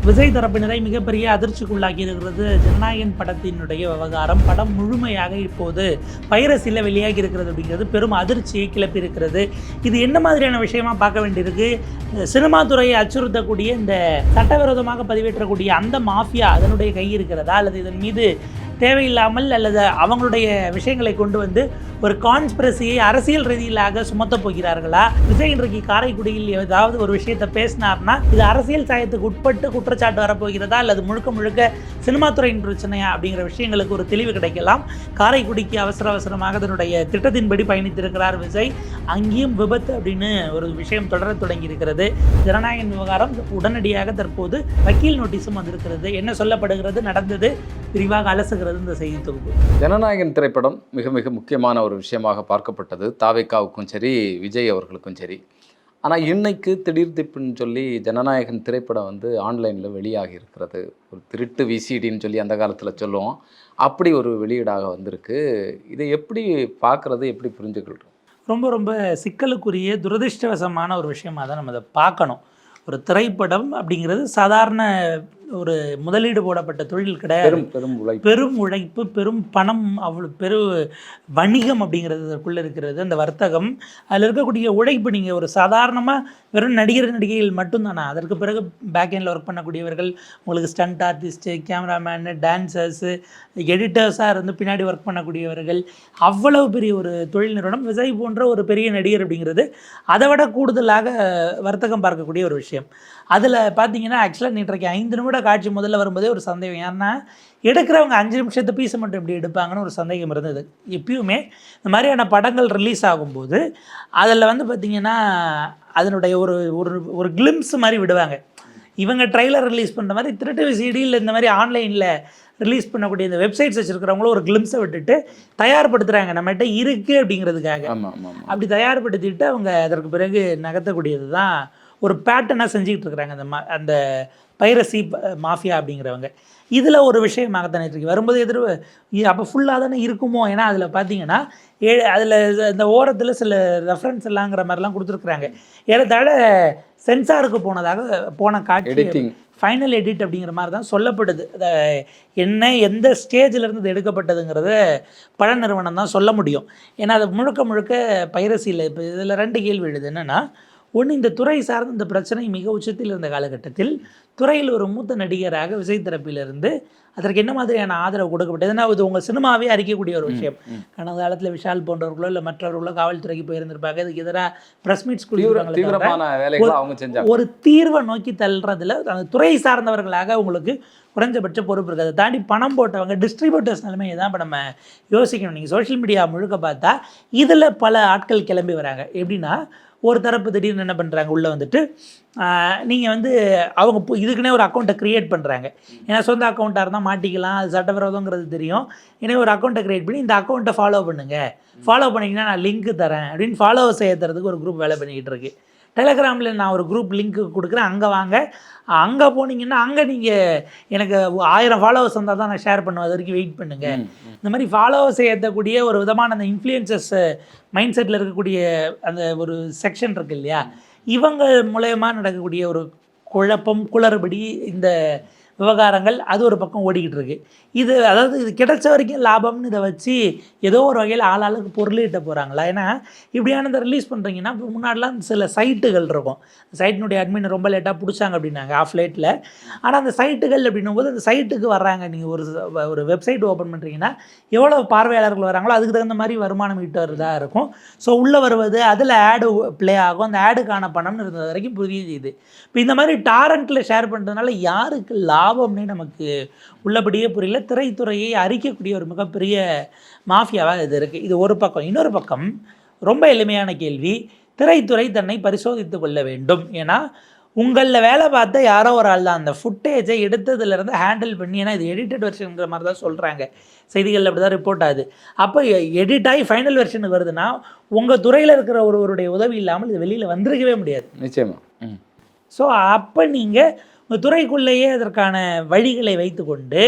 விஜய் தரப்பினரை மிகப்பெரிய அதிர்ச்சிக்குள்ளாக்கி இருக்கிறது ஜனநாயகன் படத்தினுடைய விவகாரம். படம் முழுமையாக இப்போது பைரசியில் வெளியாகி இருக்கிறது அப்படிங்கிறது பெரும் அதிர்ச்சியை கிளப்பி இருக்கிறது. இது என்ன மாதிரியான விஷயமா பார்க்க வேண்டியிருக்கு? சினிமா துறையை அச்சுறுத்தக்கூடிய இந்த சட்டவிரோதமாக பதிவேற்றக்கூடிய அந்த மாஃபியா அதனுடைய கை இருக்கிறதா, அல்லது இதன் மீது தேவையில்லாமல் அல்லது அவங்களுடைய விஷயங்களை கொண்டு வந்து ஒரு கான்ஸ்பிரசியை அரசியல் ரீதியிலாக சுமத்தப் போகிறார்களா? விஜய் இன்றைக்கு காரைக்குடியில் ஏதாவது ஒரு விஷயத்தை பேசினார்னா இது அரசியல் சாயத்துக்கு உட்பட்டு குற்றச்சாட்டு வரப்போகிறதா, அல்லது முழுக்க முழுக்க சினிமா துறையின் பிரச்சனையா அப்படிங்கிற விஷயங்களுக்கு ஒரு தெளிவு கிடைக்கலாம். காரைக்குடிக்கு அவசரமாக அதனுடைய திட்டத்தின்படி பயணித்திருக்கிறார் விஜய். அங்கேயும் விபத்து அப்படின்னு ஒரு விஷயம் தொடர தொடங்கி இருக்கிறது. ஜனநாயகன் விவகாரம் உடனடியாக தற்போது வக்கீல் நோட்டீஸும் வந்திருக்கிறது. என்ன சொல்லப்படுகிறது, நடந்தது, விரிவாக அலசுகிறது இந்த செய்தி தொகுப்பு. ஜனநாயகன் திரைப்படம் மிக மிக முக்கியமான ஒரு விஷயமாக பார்க்கப்பட்டது. தாவேக்காவுக்கும் சரி, விஜய் அவர்களுக்கும் சரி. ஆனால் இன்னைக்கு திடீர் திப்புன்னு சொல்லி ஜனநாயகன் திரைப்படம் ஆன்லைனில் வெளியாகி இருக்கிறது. ஒரு திருட்டு விசிடின்னு சொல்லி அந்த காலத்தில் சொல்லுவோம். அப்படி ஒரு வெளியீடாக வந்திருக்கு. இதை எப்படி பார்க்குறது, எப்படி புரிஞ்சுக்கிட்டோம்? ரொம்ப ரொம்ப சிக்கலுக்குரிய துரதிருஷ்டவசமான ஒரு விஷயமாக தான் நம்ம அதை பார்க்கணும். ஒரு திரைப்படம் அப்படிங்கிறது சாதாரண ஒரு முதலீடு போடப்பட்ட தொழில் கிடையாது. பெரும் உழைப்பு, பெரும் பணம், அவ்வளோ வணிகம் அப்படிங்கிறது அதற்குள்ளே இருக்கிறது. அந்த வர்த்தகம், அதில் இருக்கக்கூடிய உழைப்பு. நீங்கள் ஒரு சாதாரணமாக வெறும் நடிகைகள் மட்டும்தானா? அதற்கு பிறகு பேக்எண்டில் ஒர்க் பண்ணக்கூடியவர்கள், உங்களுக்கு ஸ்டண்ட் ஆர்டிஸ்ட்டு, கேமராமேனு, டான்சர்ஸு, எடிட்டர்ஸாக இருந்து பின்னாடி ஒர்க் பண்ணக்கூடியவர்கள், அவ்வளவு பெரிய ஒரு தொழில் நிறுவனம். விஜய் போன்ற ஒரு பெரிய நடிகர் அப்படிங்கிறது அதை விட கூடுதலாக வர்த்தகம் பார்க்கக்கூடிய ஒரு விஷயம். அதில் பார்த்தீங்கன்னா ஆக்சுவலாக நேற்றைக்கு 5 நிமிட காட்சி முதல்ல வரும்போதே ஒரு சந்தேகம். ஏன்னா எடுக்கிறவங்க 5 நிமிஷத்து பீஸை மட்டும் எப்படி எடுப்பாங்கன்னு ஒரு சந்தேகம் இருந்தது. எப்பயுமே இந்த மாதிரியான படங்கள் ரிலீஸ் ஆகும்போது அதில் பார்த்திங்கன்னா அதனுடைய ஒரு ஒரு ஒரு கிளிம்ஸ் மாதிரி விடுவாங்க. இவங்க ட்ரெய்லர் ரிலீஸ் பண்ணுற மாதிரி திருட்டு விசிடியில் இந்த மாதிரி ஆன்லைனில் ரிலீஸ் பண்ணக்கூடிய இந்த வெப்சைட்ஸ் வச்சுருக்கிறவங்களும் ஒரு கிளிம்ஸை விட்டுட்டு தயார்படுத்துகிறாங்க, நம்மகிட்ட இருக்குது அப்படிங்கிறதுக்காக. அப்படி தயார்படுத்திட்டு அவங்க அதற்கு பிறகு நகர்த்தக்கூடியது தான் ஒரு பேட்டர்னாக செஞ்சுக்கிட்டு இருக்கிறாங்க அந்த பைரசி மாஃபியா அப்படிங்கிறவங்க. இதில் ஒரு விஷயமாகத்தானே இருக்கு வரும்போது அப்போ ஃபுல்லாக தானே இருக்குமோ? ஏன்னா அதில் பார்த்தீங்கன்னா அதில் இந்த ஓரத்தில் சில ரெஃபரன்ஸ் எல்லாங்கிற மாதிரிலாம் கொடுத்துருக்குறாங்க. ஏறத்தாழ சென்சாருக்கு போன காட்சி ஃபைனல் எடிட் அப்படிங்கிற மாதிரி தான் சொல்லப்படுது. எந்த ஸ்டேஜிலேருந்து எடுக்கப்பட்டதுங்கிறத பட நிறுவனம் தான் சொல்ல முடியும். ஏன்னா அது முழுக்க பைரசியில். இப்போ இதில் 2 கேள்வி எழுது. என்னென்னா, ஒன்று, இந்த துறை சார்ந்த இந்த பிரச்சனை மிக உச்சத்தில் இருந்த காலகட்டத்தில் துறையில் ஒரு மூத்த நடிகராக விஜய் தரப்பிலிருந்து அதற்கு என்ன மாதிரியான ஆதரவு கொடுக்கப்பட்டது? ஏன்னா இது உங்கள் சினிமாவே அறிக்கக்கூடிய ஒரு விஷயம். கடந்த காலத்தில் விஷால் போன்றவர்களோ இல்லை மற்றவர்களோ காவல்துறைக்கு போயிருந்திருப்பாங்க. இதுக்கு எதிராக ப்ரெஸ் மீட்ஸ் கொடுத்துருக்காங்க. ஒரு தீர்வை நோக்கி தள்ளுறதுல அந்த துறை சார்ந்தவர்களாக உங்களுக்கு குறைஞ்சபட்ச பொறுப்பு இருக்குது. அதை தாண்டி பணம் போட்டவங்க டிஸ்ட்ரிபியூட்டர்ஸ் நிலைமையை தான் இப்போ நம்ம யோசிக்கணும். நீங்கள் சோஷியல் மீடியா முழுக்க பார்த்தா இதில் பல ஆட்கள் கிளம்பி வராங்க. எப்படின்னா, ஒரு தரப்பு திடீர்னு என்ன பண்ணுறாங்க, உள்ளே நீங்கள் அவங்க இதுக்குன்னே ஒரு அக்கௌண்ட்டை க்ரியேட் பண்ணுறாங்க. ஏன்னா சொந்த அக்கௌண்ட்டாக இருந்தால் மாட்டிக்கலாம், அது சட்டவிரோதங்கிறது தெரியும். எனவே ஒரு அக்கௌண்ட்டை க்ரியேட் பண்ணி இந்த அக்கௌண்ட்டை ஃபாலோ பண்ணுங்கள், ஃபாலோ பண்ணிங்கன்னா நான் லிங்க்கு தரேன் அப்படின்னு ஃபாலோவர்ஸ் ஏற்றுறதுக்கு ஒரு குரூப் வேலை பண்ணிக்கிட்டு இருக்கு. டெலகிராமில் நான் ஒரு குரூப் லிங்க்கு கொடுக்குறேன், அங்கே வாங்க, அங்கே போனீங்கன்னா அங்கே நீங்கள் எனக்கு 1000 ஃபாலோவர்ஸ் வந்தால் தான் நான் ஷேர் பண்ணுவேன், அது வரைக்கும் வெயிட் பண்ணுங்கள். இந்த மாதிரி ஃபாலோவர்ஸ் ஏற்றக்கூடிய ஒரு விதமான அந்த இன்ஃப்ளூயன்சஸ் மைண்ட் செட்டில் இருக்கக்கூடிய அந்த ஒரு செக்ஷன் இருக்குது இல்லையா, இவங்க மூலயமா நடக்கக்கூடிய ஒரு குழப்பம், குளறுபடி, இந்த விவகாரங்கள் அது ஒரு பக்கம் ஓடிக்கிட்டு இருக்கு. இது கிடைச்ச வரைக்கும் லாபம்னு இதை வச்சு ஏதோ ஒரு வகையில் ஆளாளுக்கு பொருளீட்ட போகிறாங்களா? ஏன்னா இப்படியானதை ரிலீஸ் பண்ணுறீங்கன்னா, இப்போ முன்னாடிலாம் சில சைட்டுகள் இருக்கும், சைட்டினுடைய அட்மின் ரொம்ப லேட்டாக பிடிச்சாங்க அப்படின்னாங்க ஆஃப் லேட்டில். ஆனால் அந்த சைட்டுகள் அப்படின்னும் போது அந்த சைட்டுக்கு வர்றாங்க. நீங்கள் ஒரு வெப்சைட் ஓப்பன் பண்ணுறீங்கன்னா எவ்வளோ பார்வையாளர்கள் வராங்களோ அதுக்கு தகுந்த மாதிரி வருமானம் ஈட்டுறதாக இருக்கும். ஸோ உள்ளே வருவது, அதில் ஆடு ப்ளே ஆகும், அந்த ஆடுக்கான பணம்னு இருந்தது வரைக்கும் புரியுது. இப்போ இந்த மாதிரி டாரண்ட்டில் ஷேர் பண்ணுறதுனால யாருக்கு லாபம்னே நமக்கு உள்ளபடியே புரியல. திரைத்துறையை அரிக்கக்கூடிய ஒரு மிகப்பெரிய மாஃபியாவாக இது இருக்குது. இது ஒரு பக்கம். இன்னொரு பக்கம் ரொம்ப எளிமையான கேள்வி, திரைத்துறை தன்னை பரிசோதித்து கொள்ள வேண்டும். ஏன்னா உங்களில் வேலை பார்த்த யாரோ ஒரு ஆள் தான் அந்த ஃபுட்டேஜை எடுத்ததுலேருந்து ஹேண்டில் பண்ணி, ஏன்னா இது எடிட்டட் வெர்ஷனுங்கிற மாதிரி தான் சொல்கிறாங்க, செய்திகள் அப்படி தான் ரிப்போர்ட் ஆகுது. அப்போ எடிட் ஆகி ஃபைனல் வெர்ஷனுக்கு வருதுன்னா உங்கள் துறையில் இருக்கிற ஒருவருடைய உதவி இல்லாமல் இது வெளியில் வந்திருக்கவே முடியாது. நிச்சயமாக. ஸோ அப்போ நீங்கள் உங்கள் துறைக்குள்ளேயே அதற்கான வழிகளை வைத்து கொண்டு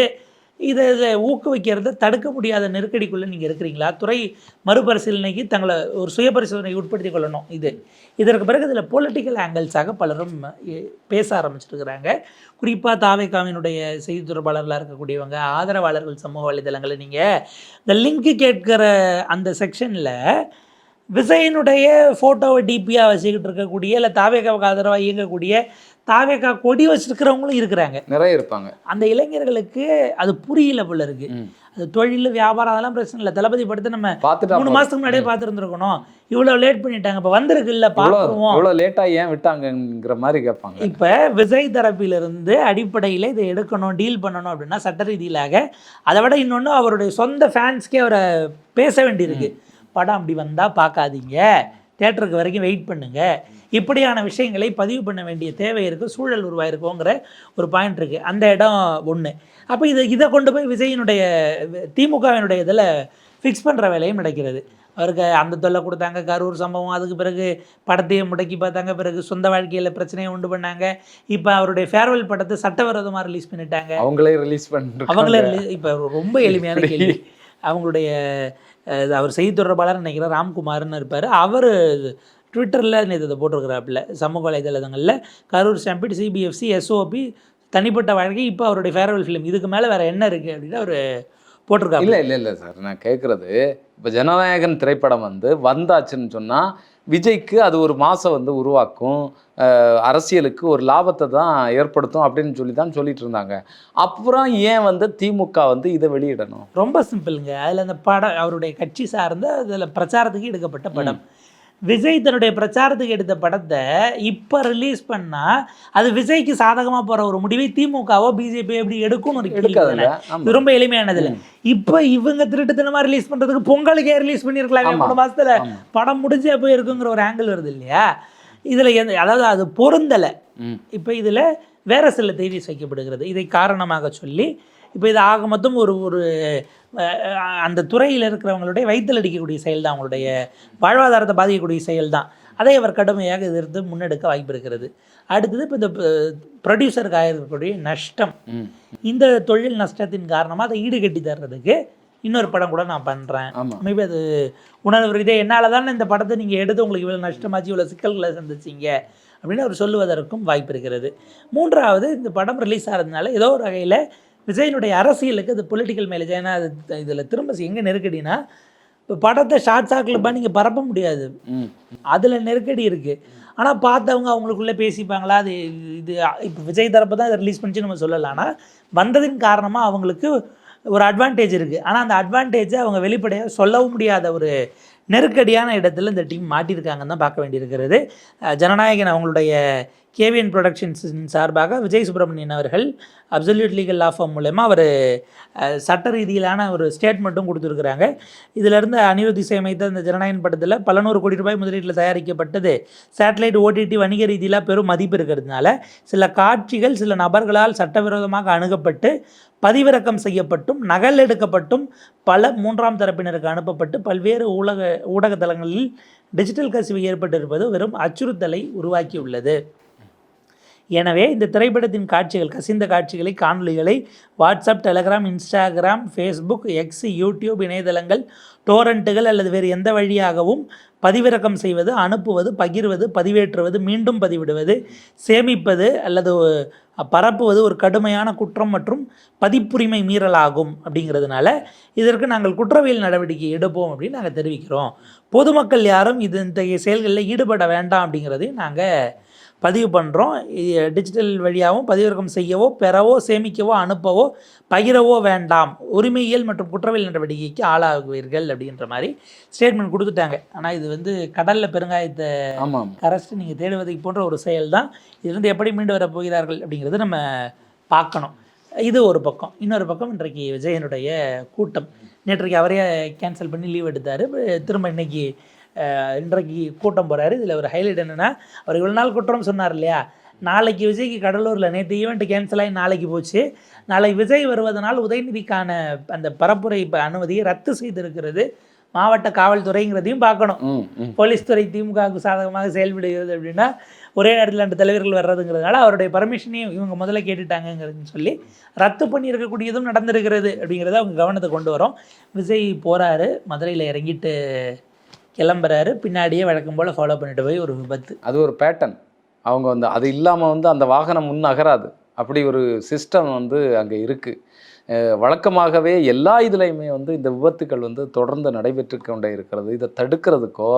இதை ஊக்குவிக்கிறத தடுக்க முடியாத நெருக்கடிக்குள்ளே நீங்கள் இருக்கிறீங்களா? துறை மறுபரிசீலனைக்கு தங்களை ஒரு சுய பரிசோதனை உட்படுத்தி கொள்ளணும். இதற்கு பிறகு இதில் பொலிட்டிக்கல் ஆங்கிள்ஸாக பலரும் பேச ஆரம்பிச்சிருக்கிறாங்க. குறிப்பாக தாவேகாவினுடைய செய்தி தொடர்பாளர்களாக இருக்கக்கூடியவங்க, ஆதரவாளர்கள் சமூக வலைதளங்களை நீங்கள் இந்த லிங்க்கு கேட்கிற அந்த செக்ஷனில் விஜயனுடைய ஃபோட்டோவை டிபியாக வச்சுக்கிட்டு இருக்கக்கூடிய, இல்லை தாவேகாவுக்கு ஆதரவாக இயங்கக்கூடிய, தாவேகா கொடி வச்சிருக்கிறவங்களும் இருக்கிறாங்க, நிறைய இருப்பாங்க. அந்த இளைஞர்களுக்கு அது புரியல போல இருக்கு. அது தொழில் வியாபாரம் அதெல்லாம் பிரச்சனை இல்லை. தளபதி படத்தை நம்ம 3 மாதத்துக்கு முன்னாடியே பார்த்துருந்துருக்கணும். இவ்வளோ லேட் பண்ணிட்டாங்க, இப்போ வந்திருக்கு இல்லை பார்த்துருவோம், இவ்வளோ லேட்டாக ஏன் விட்டாங்கங்கிற மாதிரி கேட்பாங்க. இப்போ விஜய் தரப்பிலிருந்து அடிப்படையில் இதை எடுக்கணும், டீல் பண்ணணும் அப்படின்னா சட்ட ரீதியிலாக, அதை விட இன்னொன்று அவருடைய சொந்த ஃபேன்ஸ்க்கே அவரை பேச வேண்டியிருக்கு. படம் அப்படி வந்தால் பார்க்காதீங்க, தேட்டருக்கு வரைக்கும் வெயிட் பண்ணுங்கள், இப்படியான விஷயங்களை பதிவு பண்ண வேண்டிய தேவை இருக்குது, சூழல் உருவாயிருக்கோங்கிற ஒரு பாயிண்ட் இருக்குது. அந்த இடம் ஒன்று. அப்போ இதை கொண்டு போய் விஜயினுடைய திமுகவினுடைய இதில் ஃபிக்ஸ் பண்ணுற வேலையும் நடக்கிறது. அவருக்கு அந்த தொல்லை கொடுத்தாங்க, கரூர் சம்பவம், அதுக்கு பிறகு படத்தையே முடக்கி பார்த்தாங்க, பிறகு சொந்த வாழ்க்கையில் பிரச்சனையை உண்டு பண்ணாங்க. இப்போ அவருடைய ஃபேர்வெல் படத்தை சட்டவிரோதமாக ரிலீஸ் பண்ணிட்டாங்க, அவங்களே ரிலீஸ் பண்ணுறாங்க. அவங்களே இப்போ ரொம்ப எளிமையான கேள்வி. அவங்களுடைய அவர் செய்தி தொடர்பாளர் நினைக்கிறேன் ராம்குமார்னு இருப்பார், அவர் ட்விட்டரில் இதை போட்டிருக்கிறாப்புல சமூக வலைதளங்களில், கரூர் ஸ்டாம்பிட், சிபிஎஃப்சி, எஸ்ஓபி, தனிப்பட்ட வாழ்க்கை, இப்போ அவருடைய ஃபேர்வெல் ஃபிலிம், இதுக்கு மேலே வேறு என்ன இருக்குது அப்படின்னு அவர் போட்டிருக்காரு. இல்லை சார், நான் கேட்குறது இப்போ ஜனநாயகன் திரைப்படம் வந்தாச்சுன்னு சொன்னால் விஜய்க்கு அது ஒரு மாதம் உருவாக்கும், அரசியலுக்கு ஒரு லாபத்தை தான் ஏற்படுத்தும் அப்படின்னு சொல்லி தான் சொல்லிட்டு இருந்தாங்க. அப்புறம் ஏன் திமுக இதை வெளியிடணும்? ரொம்ப சிம்பிளுங்க. அதில் அந்த படம் அவருடைய கட்சி சார்ந்த அதில் பிரச்சாரத்துக்கு எடுக்கப்பட்ட படம். விஜய் தன்னுடைய பிரச்சாரத்துக்கு எடுத்த படத்தை இப்போ ரிலீஸ் பண்ணால் அது விஜய்க்கு சாதகமாக போகிற ஒரு முடிவை திமுகவோ பிஜேபியோ எப்படி எடுக்கணும்? இது ரொம்ப எளிமையானதில்லை. இப்போ இவங்க திருட்டுத்தனமாக ரிலீஸ் பண்ணுறதுக்கு பொங்கலுக்கே ரிலீஸ் பண்ணியிருக்கலாம், 3 மாதத்தில் படம் முடிஞ்சே போயிருக்குங்கிற ஒரு ஆங்கிள் வருது இல்லையா? இதில் அதாவது அது பொருந்தலை. இப்போ இதில் வேறு சில தேதிஸ் வைக்கப்படுகிறது. இதை காரணமாக சொல்லி இப்போ இது ஆக மொத்தம் ஒரு அந்த துறையில் இருக்கிறவங்களுடைய வயிற்றில் அடிக்கக்கூடிய செயல் தான், அவங்களுடைய வாழ்வாதாரத்தை பாதிக்கக்கூடிய செயல் தான். அதை அவர் கடுமையாக எதிர்த்து முன்னெடுக்க வாய்ப்பு இருக்கிறது. அடுத்தது இப்போ இந்த ப்ரொடியூசருக்கு ஆகிருக்கக்கூடிய நஷ்டம், இந்த தொழில் நஷ்டத்தின் காரணமாக அதை ஈடுகட்டி தர்றதுக்கு இன்னொரு படம் கூட நான் பண்ணுறேன், மேபி அது உணர்வு இதே என்னால் தானே இந்த படத்தை நீங்கள் எடுத்து உங்களுக்கு இவ்வளோ நஷ்டமாச்சு, இவ்வளோ சிக்கல்களை சந்திச்சிங்க அப்படின்னு அவர் சொல்லுவதற்கும் வாய்ப்பு இருக்கிறது. மூன்றாவது, இந்த படம் ரிலீஸ் ஆகிறதுனால ஏதோ ஒரு வகையில் விஜயனுடைய அரசியலுக்கு அது பொலிட்டிக்கல் மைலேஜ். ஏன்னா அது இதில் திரும்ப எங்கே நெருக்கடினா, இப்போ படத்தை ஷார்ட் சாக்கில் நீங்கள் பரப்ப முடியாது, அதில் நெருக்கடி இருக்குது. ஆனால் பார்த்தவங்க அவங்களுக்குள்ளே பேசிப்பாங்களா, அது இது இப்போ விஜய் தரப்பு தான் இதை ரிலீஸ் பண்ணிச்சு நம்ம சொல்லலாம். ஆனால் வந்ததின் காரணமாக அவங்களுக்கு ஒரு அட்வான்டேஜ் இருக்குது. ஆனால் அந்த அட்வான்டேஜை அவங்க வெளிப்படையாக சொல்லவும் முடியாத ஒரு நெருக்கடியான இடத்துல இந்த டீம் மாட்டியிருக்காங்கன்னு தான் பார்க்க வேண்டியிருக்கிறது. ஜனநாயகன் அவங்களுடைய கேவிஎன் ப்ரொடக்ஷன்ஸின் சார்பாக விஜய் சுப்ரமணியன் அவர்கள் அப்சல்யூட் லீகல் லா ஃபார்ம் மூலமாக அவர் சட்ட ரீதியிலான ஒரு ஸ்டேட்மெண்ட்டும் கொடுத்துருக்குறாங்க. இதிலிருந்து அனிருத் இசையமைத்த இந்த ஜனநாயகன் படத்தில் பல 100 கோடி ரூபாய் முதலீட்டில் தயாரிக்கப்பட்டது. சேட்டலைட் ஓடிடி வணிக ரீதியில் பெரும் மதிப்பு இருக்கிறதுனால சில காட்சிகள் சில நபர்களால் சட்டவிரோதமாக அணுகப்பட்டு பதிவிறக்கம் செய்யப்பட்டும் நகல் எடுக்கப்பட்டும் பல 3ஆம் தரப்பினருக்கு அனுப்பப்பட்டு பல்வேறு ஊடகத்தலங்களில் டிஜிட்டல் கசிவு ஏற்பட்டிருப்பது வெறும் அச்சுறுத்தலை உருவாக்கியுள்ளது. எனவே இந்த திரைப்படத்தின் காட்சிகள், கசிந்த காட்சிகளை, காணொலிகளை WhatsApp, Telegram, Instagram, Facebook, X, YouTube, இணையதளங்கள், டோரண்ட்டுகள் அல்லது வேறு எந்த வழியாகவும் பதிவிறக்கம் செய்வது, அனுப்புவது, பகிர்வது, பதிவேற்றுவது, மீண்டும் பதிவிடுவது, சேமிப்பது அல்லது பரப்புவது ஒரு கடுமையான குற்றம் மற்றும் பதிப்புரிமை மீறலாகும். அப்படிங்கிறதுனால இதற்கு நாங்கள் குற்றவியல் நடவடிக்கை எடுப்போம் அப்படின்னு நாங்கள் தெரிவிக்கிறோம். பொதுமக்கள் யாரும் இத்தகைய செயல்களில் ஈடுபட வேண்டாம் அப்படிங்கிறதையும் நாங்கள் பதிவு பண்ணுறோம். டிஜிட்டல் வழியாகவும் பதிவிறக்கம் செய்யவோ, பெறவோ, சேமிக்கவோ, அனுப்பவோ, பகிரவோ வேண்டாம். உரிமையியல் மற்றும் குற்றவியல் நடவடிக்கைக்கு ஆளாகுவீர்கள் அப்படின்ற மாதிரி ஸ்டேட்மெண்ட் கொடுத்துட்டாங்க. ஆனால் இது கடலில் பெருங்காயத்தை கரைச்சிட்டு நீங்கள் தேடுவதை போன்ற ஒரு செயல் தான். இதுலேருந்து எப்படி மீண்டு வர போகிறார்கள் அப்படிங்கிறது நம்ம பார்க்கணும். இது ஒரு பக்கம். இன்னொரு பக்கம் இன்றைக்கு விஜயனுடைய கூட்டம். நேற்றைக்கு அவரே கேன்சல் பண்ணி லீவ் எடுத்தார். திரும்ப இன்றைக்கு கூட்டம் போகிறாரு. இதில் ஒரு ஹைலைட் என்னென்னா, அவர் இவ்வளோ நாள் குற்றம் சொன்னார் இல்லையா, நாளைக்கு விஜய்க்கு கடலூரில் நேற்று ஈவெண்ட் கேன்சல் ஆகி நாளைக்கு போச்சு. நாளைக்கு விஜய் வருவதனால் உதயநிதிக்கான அந்த பரப்புரை அனுமதியை ரத்து செய்திருக்கிறது மாவட்ட காவல்துறைங்கிறதையும் பார்க்கணும். போலீஸ் துறை திமுகவுக்கு சாதகமாக செயல்படுகிறது அப்படின்னா ஒரே நேரத்தில் 2 தலைவர்கள் வர்றதுங்கிறதுனால அவருடைய பர்மிஷனையும் இவங்க முதல்ல கேட்டுட்டாங்கங்கிறதுன்னு சொல்லி ரத்து பண்ணியிருக்கக்கூடியதும் நடந்திருக்கிறது அப்படிங்கிறத அவங்க கவனத்தை கொண்டு வரோம். விஜய் போகிறாரு, மதுரையில் இறங்கிட்டு கிளம்புறாரு, பின்னாடியே வழக்கம் போல் ஃபாலோ பண்ணிட்டு போய் ஒரு விபத்து. அது ஒரு பேட்டர்ன். அவங்க வந்து அது இல்லாமல் வந்து அந்த வாகனம் நகராது. அப்படி ஒரு சிஸ்டம் வந்து அங்கே இருக்குது. வழக்கமாகவே எல்லா இதுலேயுமே வந்து இந்த விபத்துக்கள் வந்து தொடர்ந்து நடைபெற்று கொண்டே இருக்கிறது. இதை தடுக்கிறதுக்கோ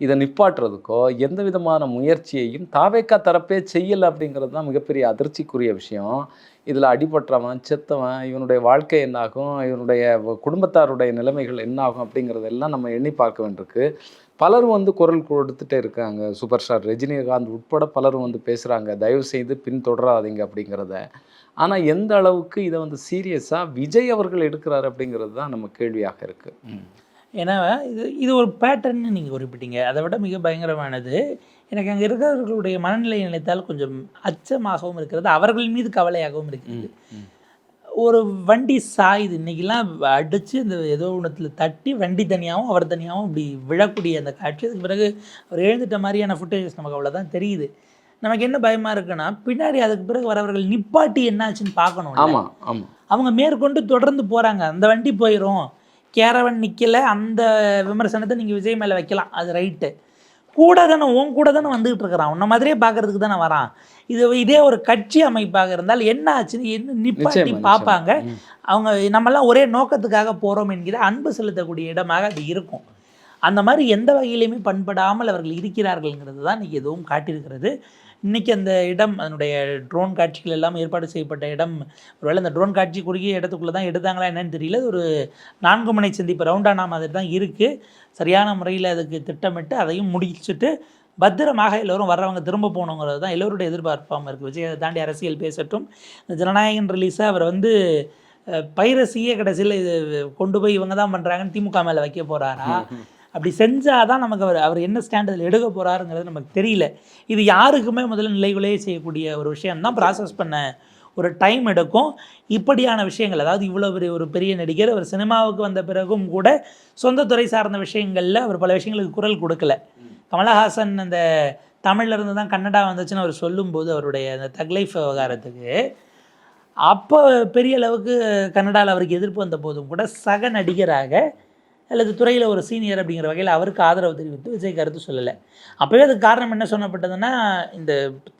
இதை நிப்பாட்டுறதுக்கோ எந்த விதமான முயற்சியையும் தாவேக்கா தரப்பே செய்யலை அப்படிங்கிறது தான் மிகப்பெரிய அதிர்ச்சிக்குரிய விஷயம். இதில் அடிபட்டவன், செத்தவன், இவனுடைய வாழ்க்கை என்னாகும், இவனுடைய குடும்பத்தாருடைய நிலைமைகள் என்னாகும் அப்படிங்கிறதெல்லாம் நம்ம எண்ணி பார்க்க வேண்டியிருக்கு. பலரும் வந்து குரல் கொடுத்துட்டே இருக்காங்க. சூப்பர் ஸ்டார் ரஜினிகாந்த் உட்பட பலரும் வந்து பேசுகிறாங்க, தயவு செய்து பின்தொடராதீங்க அப்படிங்கிறத. ஆனால் எந்த அளவுக்கு இதை வந்து சீரியஸாக விஜய் அவர்கள் எடுக்கிறார் அப்படிங்கிறது தான் நம்ம கேள்வியாக இருக்குது. ஏன்னா இது ஒரு பேட்டர்ன்னு நீங்கள் குறிப்பிட்டீங்க. அதை விட மிக பயங்கரமானது, எனக்கு அங்கே இருக்கிறவர்களுடைய மனநிலை நினைத்தால் கொஞ்சம் அச்சமாகவும் இருக்கிறது, அவர்கள் மீது கவலையாகவும் இருக்கிறது. ஒரு வண்டி சாயுது, இன்றைக்கெல்லாம் அடித்து இந்த ஏதோ ஒன்றத்தில் தட்டி வண்டி தனியாகவும் அவர் தனியாகவும் இப்படி விழக்கூடிய அந்த காட்சி. அதுக்கு பிறகு அவர் எழுந்துட்ட மாதிரியான ஃபுட்டேஜஸ் நமக்கு அவ்வளோதான் தெரியுது. நமக்கு என்ன பயமாக இருக்குன்னா, பின்னாடி அதுக்கு பிறகு வரவர்கள் நிப்பாட்டி என்னாச்சுன்னு பார்க்கணும். ஆமாம் ஆமாம், அவங்க மேற்கொண்டு தொடர்ந்து போகிறாங்க, அந்த வண்டி போயிடும், கேரவன் நிற்கலை, அந்த விமர்சனத்தை நீங்கள் விஜய் மேலே வைக்கலாம், அது ரைட்டு. கூட தானே உன் கூட தானே வந்துகிட்டு இருக்கிறான், உன்ன மாதிரியே பார்க்கறதுக்கு தானே வரான். இதே ஒரு கட்சி அமைப்பாக இருந்தால் என்ன ஆச்சுன்னு என்ன நிப்பாட்டி பார்ப்பாங்க. அவங்க நம்மெல்லாம் ஒரே நோக்கத்துக்காக போகிறோம் என்கிற அன்பு செலுத்தக்கூடிய இடமாக அது இருக்கும். அந்த மாதிரி எந்த வகையிலையுமே பண்படாமல் அவர்கள் இருக்கிறார்கள்ங்கிறது தான் இன்றைக்கி எதுவும் காட்டியிருக்கிறது. இன்றைக்கி அந்த இடம், அதனுடைய ட்ரோன் காட்சிகள் எல்லாம் ஏற்பாடு செய்யப்பட்ட இடம், ஒருவேளை அந்த ட்ரோன் காட்சி குறுகிய இடத்துக்குள்ளே தான் எடுத்தாங்களா என்னன்னு தெரியல. ஒரு 4 முனை சந்திப்பு ரவுண்டானா மாதிரி தான் இருக்குது. சரியான முறையில் அதுக்கு திட்டமிட்டு அதையும் முடிச்சுட்டு பத்திரமாக எல்லோரும் வர்றவங்க திரும்ப போகணுங்கிறது தான் எல்லோருடைய எதிர்பார்ப்பாமல் இருக்குது. விஜய் அதை தாண்டி அரசியல் பேசட்டும். இந்த ஜனநாயகன் ரிலீஸை அவர் வந்து பைரசியே கடைசியில் இது கொண்டு போய் இவங்க தான் பண்ணுறாங்கன்னு திமுக மேலே வைக்க போகிறாரா? அப்படி செஞ்சால் தான் நமக்கு அவர் என்ன ஸ்டாண்ட் அதில் எடுக்க போகிறாருங்கிறது நமக்கு தெரியல. இது யாருக்குமே முதல்ல நிலைகுலையே செய்யக்கூடிய ஒரு விஷயம்தான். ப்ராசஸ் பண்ண ஒரு டைம் எடுக்கும். இப்படியான விஷயங்கள், அதாவது இவ்வளோ ஒரு பெரிய நடிகர், அவர் சினிமாவுக்கு வந்த பிறகும் கூட சொந்த துறை சார்ந்த விஷயங்களில் அவர் பல விஷயங்களுக்கு குரல் கொடுக்கல. கமலஹாசன் அந்த தமிழ்லேருந்து தான் கன்னடா வந்துச்சுன்னு அவர் சொல்லும்போது, அவருடைய அந்த தக் லைஃப் விவகாரத்துக்கு அப்போ பெரிய அளவுக்கு கன்னடாவில் அவருக்கு எதிர்ப்பு வந்த போதும் கூட சக நடிகராக அல்லது துறையில் ஒரு சீனியர் அப்படிங்கிற வகையில் அவருக்கு ஆதரவு தெரிவித்து விஜய் கருத்து சொல்லலை. அப்போவே அதுக்கு காரணம் என்ன சொன்னப்பட்டதுன்னா, இந்த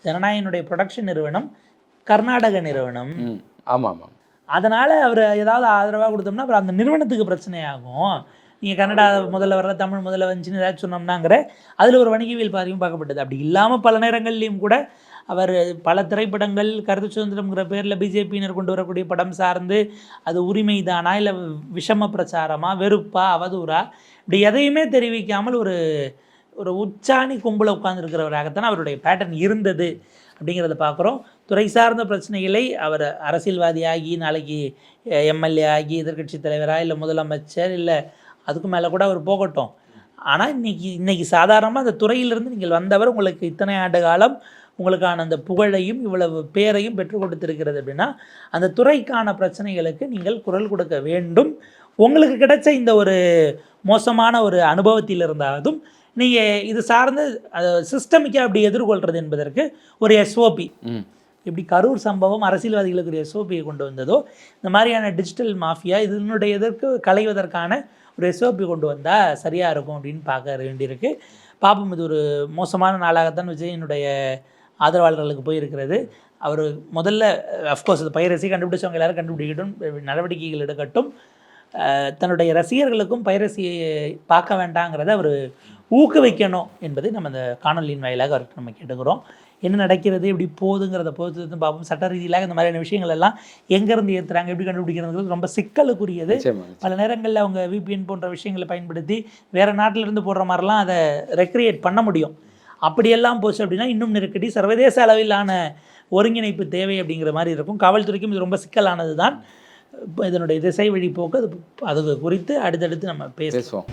ஜனநாயகனுடைய ப்ரொடக்ஷன் நிறுவனம் கர்நாடக நிறுவனம். ஆமாம் ஆமாம், அதனால் அவர் ஏதாவது ஆதரவாக கொடுத்தோம்னா அப்புறம் அந்த நிறுவனத்துக்கு பிரச்சனையாகும். நீங்கள் கன்னடா முதல்ல வர்ற, தமிழ் முதல்ல வந்துச்சுன்னு ஏதாச்சும் சொன்னோம்னாங்கிற அதில் ஒரு வணிகவியல் பார்வையும் பார்க்கப்பட்டது. அப்படி இல்லாமல் பல நேரங்கள்லேயும் கூட அவர் பல திரைப்படங்கள் கருத்து சுதந்திரம்ங்கிற பேரில் பிஜேபியினர் கொண்டு வரக்கூடிய படம் சார்ந்து அது உரிமை தானா இல்லை விஷம பிரச்சாரமா, வெறுப்பா, அவதூறா, இப்படி எதையுமே தெரிவிக்காமல் ஒரு உச்சாணி கும்பல உட்கார்ந்துருக்கிறவராகத்தான் அவருடைய பேட்டர்ன் இருந்தது அப்படிங்கிறத பார்க்குறோம். துறை சார்ந்த பிரச்சனைகளை அவர் அரசியல்வாதியாகி நாளைக்கு எம்எல்ஏ ஆகி எதிர்கட்சி தலைவராக இல்லை முதலமைச்சர் இல்லை அதுக்கு மேலே கூட அவர் போகட்டும். ஆனால் இன்னைக்கு சாதாரணமாக அந்த துறையிலிருந்து நீங்கள் வந்தவர், உங்களுக்கு இத்தனை ஆண்டு காலம் உங்களுக்கான அந்த புகழையும் இவ்வளவு பேரையும் பெற்றுக் கொடுத்திருக்கிறது அப்படின்னா அந்த துறைக்கான பிரச்சனைகளுக்கு நீங்கள் குரல் கொடுக்க வேண்டும். உங்களுக்கு கிடைச்ச இந்த ஒரு மோசமான ஒரு அனுபவத்தில் இருந்தாலும் நீங்கள் இது சார்ந்து சிஸ்டமிக்காக அப்படி எதிர்கொள்கிறது என்பதற்கு ஒரு எஸ்ஓபி, இப்படி கரூர் சம்பவம் அரசியல்வாதிகளுக்கு ஒரு எஸ்ஓபியை கொண்டு வந்ததோ, இந்த மாதிரியான டிஜிட்டல் மாஃபியா இதனுடைய எதற்கு களைவதற்கான ஒரு எஸ்ஓபி கொண்டு வந்தால் சரியாக இருக்கும் அப்படின்னு பார்க்க வேண்டியிருக்கு. பாப்போம். இது ஒரு மோசமான நாளாகத்தான் விஜயனுடைய ஆதரவாளர்களுக்கு போயிருக்கிறது. அவர் முதல்ல அஃப்கோர்ஸ் அது பைரசி கண்டுபிடிச்சவங்க எல்லாரும் கண்டுபிடிக்கட்டும், நடவடிக்கைகள் எடுக்கட்டும். தன்னுடைய ரசிகர்களுக்கும் பைரசியை பார்க்க வேண்டாங்கிறத அவர் ஊக்குவிக்கணும் என்பதை நம்ம இந்த காணொலியின் வாயிலாக அவருக்கு நம்ம கேட்டுக்கிறோம். என்ன நடக்கிறது, எப்படி போகுதுங்கிறத பொறுத்து பார்ப்போம். சட்ட ரீதியிலாக இந்த மாதிரியான விஷயங்கள் எல்லாம் எங்கேருந்து ஏற்றுறாங்க, எப்படி கண்டுபிடிக்கிறது ரொம்ப சிக்கலுக்குரியது. பல நேரங்களில் அவங்க VPN போன்ற விஷயங்களை பயன்படுத்தி வேறு நாட்டிலிருந்து போடுற மாதிரிலாம் அதை ரெக்ரியேட் பண்ண முடியும். அப்படியெல்லாம் போச்சு அப்படின்னா இன்னும் நெருக்கடி, சர்வதேச அளவிலான ஒருங்கிணைப்பு தேவை அப்படிங்கிற மாதிரி இருக்கும். காவல்துறைக்கும் இது ரொம்ப சிக்கலானது தான். இதனுடைய திசை வழி போக்கு அது குறித்து அடுத்தடுத்து நம்ம பேசுவோம்.